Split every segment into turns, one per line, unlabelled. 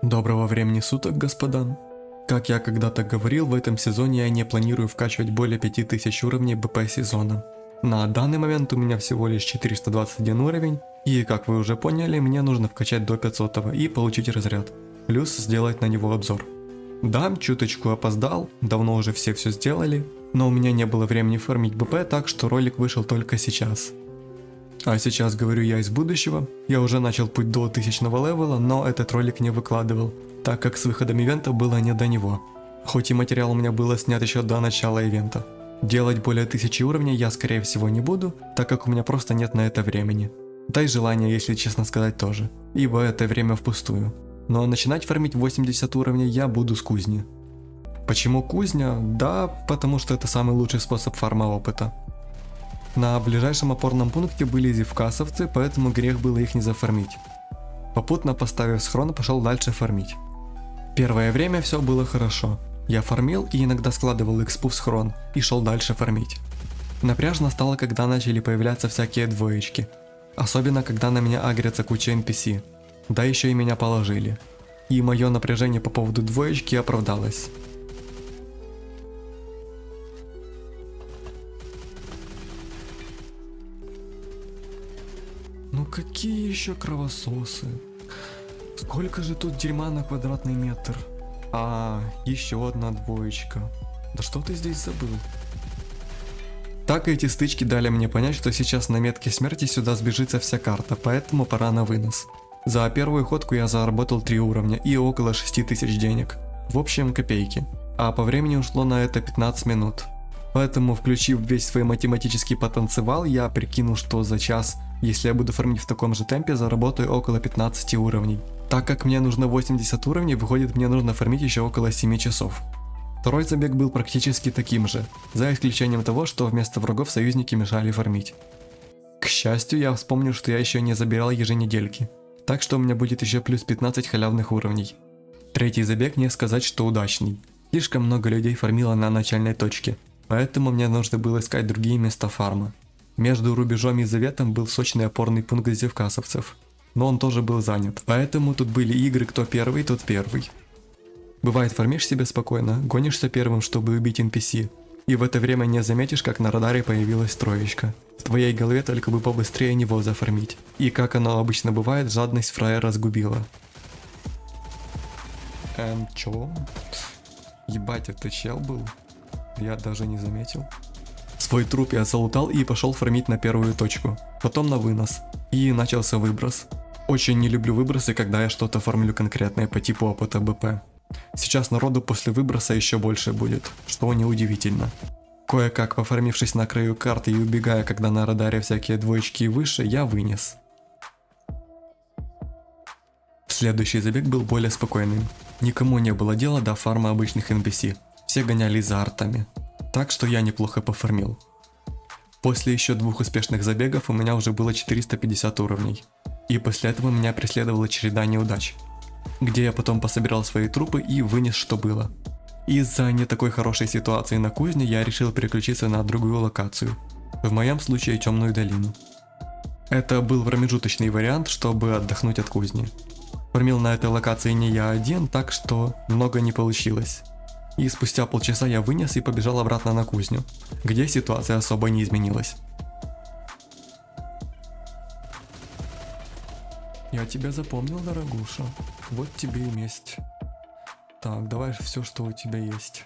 Доброго времени суток, господа. Как я когда-то говорил, в этом сезоне я не планирую вкачивать более 5000 уровней БП сезона. На данный момент у меня всего лишь 421 уровень, и как вы уже поняли, мне нужно вкачать до 500 и получить разряд, плюс сделать на него обзор. Да, чуточку опоздал, давно уже все сделали, но у меня не было времени фармить БП, так что ролик вышел только сейчас. А сейчас говорю я из будущего, я уже начал путь до 1000-го левела, но этот ролик не выкладывал, так как с выходом ивента было не до него. Хоть и материал у меня было снят еще до начала ивента. Делать более 1000 уровней я скорее всего не буду, так как у меня просто нет на это времени. Да и желания, если честно сказать, тоже, ибо это время впустую. Но начинать фармить 80 уровней я буду с кузни. Почему кузня? Да, потому что это самый лучший способ фарма опыта. На ближайшем опорном пункте были зевкасовцы, поэтому грех было их не зафармить. Попутно поставив схрон, пошел дальше фармить. Первое время все было хорошо. Я фармил и иногда складывал экспу в схрон и шел дальше фармить. Напряжно стало, когда начали появляться всякие двоечки. Особенно, когда на меня агрятся куча NPC. Да еще и меня положили. И мое напряжение по поводу двоечки оправдалось. Ну какие еще кровососы? Сколько же тут дерьма на квадратный метр? А, еще одна двоечка. Да что ты здесь забыл? Так эти стычки дали мне понять, что сейчас на метке смерти сюда сбежится вся карта, поэтому пора на вынос. За первую ходку я заработал 3 уровня и около 6000 денег. В общем, копейки. А по времени ушло на это 15 минут. Поэтому, включив весь свой математический потенциал, я прикинул, что за час, если я буду фармить в таком же темпе, заработаю около 15 уровней. Так как мне нужно 80 уровней, выходит, мне нужно фармить еще около 7 часов. Второй забег был практически таким же, за исключением того, что вместо врагов союзники мешали фармить. К счастью, я вспомнил, что я еще не забирал еженедельки, так что у меня будет еще плюс 15 халявных уровней. Третий забег не сказать, что удачный. Слишком много людей фармило на начальной точке, поэтому мне нужно было искать другие места фарма. Между рубежом и заветом был сочный опорный пункт зевкасовцев, но он тоже был занят, поэтому тут были игры кто первый, тот первый. Бывает, фармишь себе спокойно, гонишься первым, чтобы убить NPC, и в это время не заметишь, как на радаре появилась троечка. В твоей голове только бы побыстрее него зафармить. И как оно обычно бывает, жадность фраера сгубила. Чё? Ебать, это чел был? Я даже не заметил. Свой труп я залутал и пошел фармить на первую точку, потом на вынос. И начался выброс. Очень не люблю выбросы, когда я что-то фармлю конкретное по типу опыта БП. Сейчас народу после выброса еще больше будет, что неудивительно. Кое-как пофармившись на краю карты и убегая, когда на радаре всякие двоечки и выше, я вынес. Следующий забег был более спокойным. Никому не было дела до фарма обычных NPC. Все гонялись за артами. Так что я неплохо пофармил. После еще 2 успешных забегов у меня уже было 450 уровней. И после этого меня преследовала череда неудач, где я потом пособирал свои трупы и вынес, что было. Из-за не такой хорошей ситуации на кузне я решил переключиться на другую локацию, в моем случае Темную долину. Это был промежуточный вариант, чтобы отдохнуть от кузни. Фармил на этой локации не я один, так что много не получилось. И спустя полчаса я вынес и побежал обратно на кузню, где ситуация особо не изменилась. Я тебя запомнил, дорогуша. Вот тебе и месть. Так, давай все, что у тебя есть.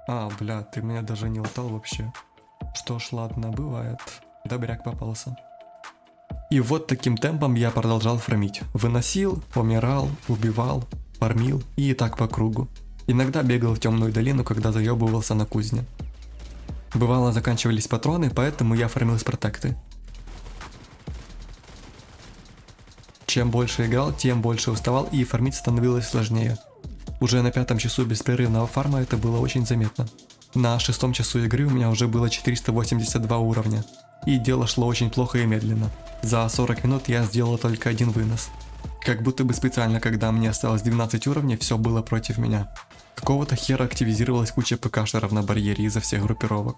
А, бля, ты меня даже не лутал вообще. Что ж, ладно, бывает. Добряк попался. И вот таким темпом я продолжал фармить. Выносил, умирал, убивал, фармил и так по кругу. Иногда бегал в Темную долину, когда заебывался на кузне. Бывало, заканчивались патроны, поэтому я фармил с протекты. Чем больше играл, тем больше уставал и фармить становилось сложнее. Уже на 5-м часу беспрерывного фарма это было очень заметно. На 6-м часу игры у меня уже было 482 уровня. И дело шло очень плохо и медленно. За 40 минут я сделал только один вынос. Как будто бы специально, когда мне осталось 12 уровней, все было против меня. Какого-то хера активизировалась куча ПКшеров на барьере из-за всех группировок.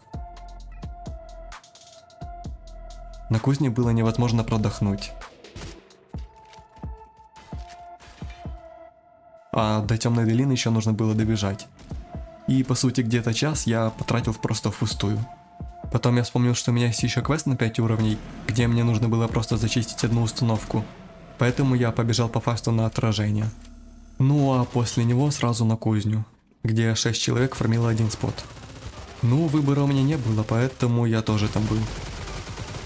На кузне было невозможно продохнуть. а до темной долины еще нужно было добежать. И по сути где-то час я потратил просто впустую. Потом я вспомнил, что у меня есть еще квест на 5 уровней, где мне нужно было просто зачистить одну установку. Поэтому я побежал по фасту на отражение. Ну а после него сразу на кузню, где 6 человек фармило один спот. Ну, выбора у меня не было, поэтому я тоже там был.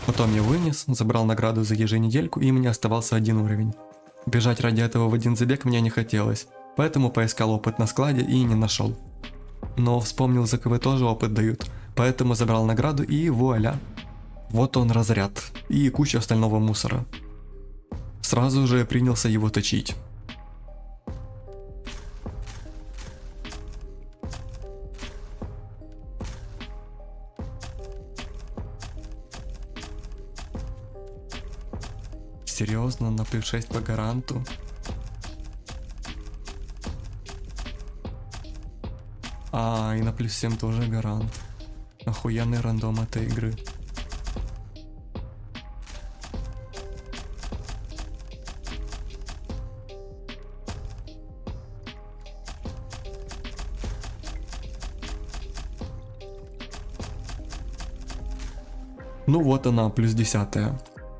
Потом я вынес, забрал награду за еженедельку, и мне оставался 1 уровень. Бежать ради этого в один забег мне не хотелось, поэтому поискал опыт на складе и не нашел. Но вспомнил, за КВ тоже опыт дают, поэтому забрал награду и вуаля. Вот он разряд и куча остального мусора. Сразу же принялся его точить. Серьезно, на плюс 6 по гаранту? И на плюс 7 тоже гарант. Охуенный рандом этой игры. Ну вот она, плюс 10.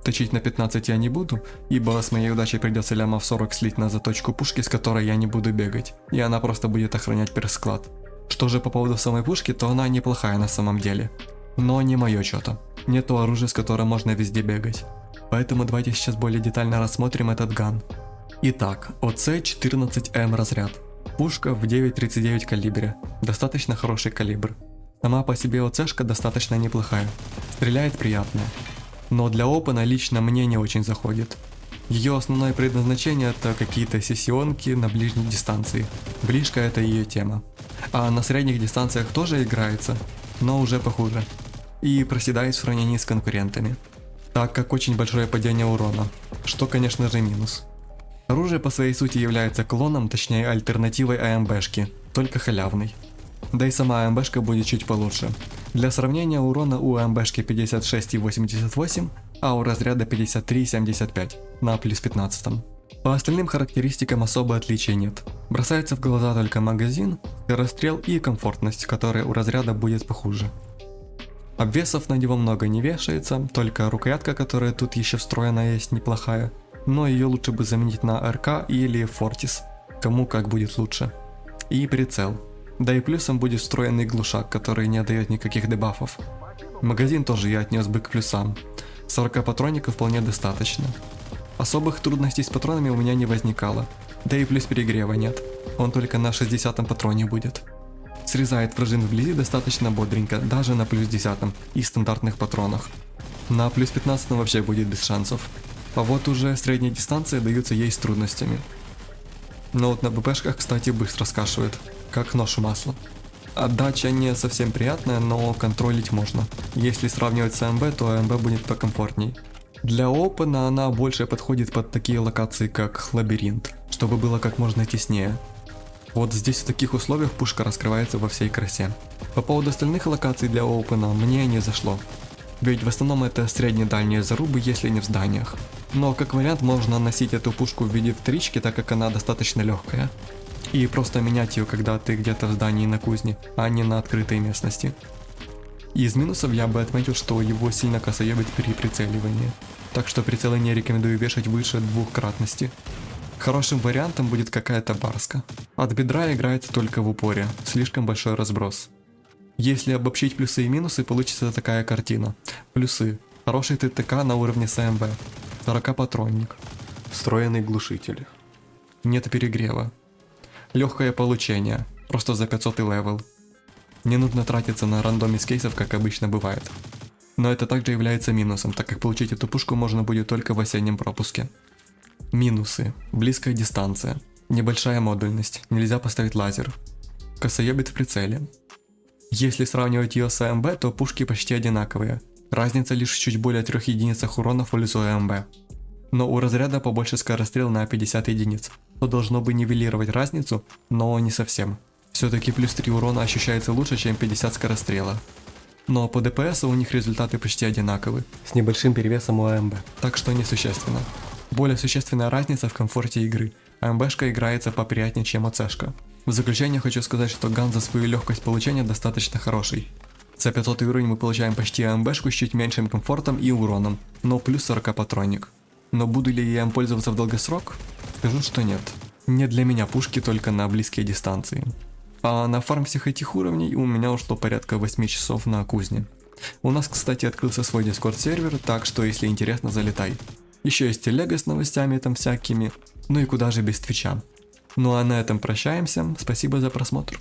Точить на 15 я не буду, ибо с моей удачей придется лямов 40 слить на заточку пушки, с которой я не буду бегать, и она просто будет охранять персклад. Что же по поводу самой пушки, то она неплохая на самом деле. Но не мое что-то. Не то оружие, с которым можно везде бегать. Поэтому давайте сейчас более детально рассмотрим этот ган. Итак, ОЦ-14М разряд. Пушка в 9.39 калибре. Достаточно хороший калибр. Сама по себе ОЦшка достаточно неплохая. Стреляет приятно. Но для опена лично мне не очень заходит. Ее основное предназначение это какие-то сессионки на ближней дистанции. Ближка это ее тема. А на средних дистанциях тоже играется, но уже похуже. И проседает в сравнении с конкурентами. Так как очень большое падение урона, что конечно же минус. Оружие по своей сути является клоном, точнее альтернативой АМБшки, только халявный. Да и сама АМБшка будет чуть получше. Для сравнения, урона у АМБшки 56,88, а у разряда 53,75 на плюс 15. По остальным характеристикам особо отличий нет. Бросается в глаза только магазин, скорострел и комфортность, которая у разряда будет похуже. Обвесов на него много не вешается, только рукоятка, которая тут еще встроена, есть неплохая, но ее лучше бы заменить на РК или Фортис, кому как будет лучше. И прицел. Да и плюсом будет встроенный глушак, который не дает никаких дебафов. Магазин тоже я отнес бы к плюсам. 40 патроников вполне достаточно. Особых трудностей с патронами у меня не возникало, да и плюс перегрева нет, он только на 60-м патроне будет. Срезает вражин вблизи достаточно бодренько, даже на плюс 10 и стандартных патронах. На плюс 15 вообще будет без шансов. А вот уже средние дистанции даются ей с трудностями. Но вот на БПшках, кстати, быстро скашивает, как нож в масло. Отдача не совсем приятная, но контролить можно. Если сравнивать с АМБ, то АМБ будет покомфортней. Для опена она больше подходит под такие локации, как лабиринт, чтобы было как можно теснее. Вот здесь в таких условиях пушка раскрывается во всей красе. По поводу остальных локаций для опена мне не зашло. Ведь в основном это средне-дальние зарубы, если не в зданиях. Но как вариант можно носить эту пушку в виде вторички, так как она достаточно легкая. И просто менять ее, когда ты где-то в здании на кузне, а не на открытой местности. Из минусов я бы отметил, что его сильно косоебит при прицеливании. Так что прицелы не рекомендую вешать выше 2-кратности. Хорошим вариантом будет какая-то барска. От бедра играется только в упоре, слишком большой разброс. Если обобщить плюсы и минусы, получится такая картина. Плюсы. Хороший ТТК на уровне СМБ. 40-патронник. Встроенный глушитель. Нет перегрева. Легкое получение, просто за 500 левел. Не нужно тратиться на рандом из кейсов, как обычно бывает. Но это также является минусом, так как получить эту пушку можно будет только в осеннем пропуске. Минусы. Близкая дистанция. Небольшая модульность, нельзя поставить лазер. Косоебит в прицеле. Если сравнивать ее с АМБ, то пушки почти одинаковые. Разница лишь в чуть более 3 единицах урона в пользу АМБ. Но у разряда побольше скорострел на 50 единиц, что должно бы нивелировать разницу, но не совсем. Все-таки плюс 3 урона ощущается лучше, чем 50 скорострела. Но по ДПС у них результаты почти одинаковы, с небольшим перевесом у АМБ, так что несущественно. Более существенная разница в комфорте игры, АМБшка играется поприятнее, чем АЦшка. В заключение хочу сказать, что ган за свою легкость получения достаточно хороший. За 500 уровень мы получаем почти АМБшку с чуть меньшим комфортом и уроном, но плюс 40 патроник. Но буду ли я им пользоваться в долгосрок? Скажу, что нет. Не для меня пушки только на близкие дистанции. А на фарм всех этих уровней у меня ушло порядка 8 часов на кузне. У нас, кстати, открылся свой дискорд сервер, так что если интересно, залетай. Еще есть телега с новостями там всякими, ну и куда же без твича. Ну а на этом прощаемся, спасибо за просмотр.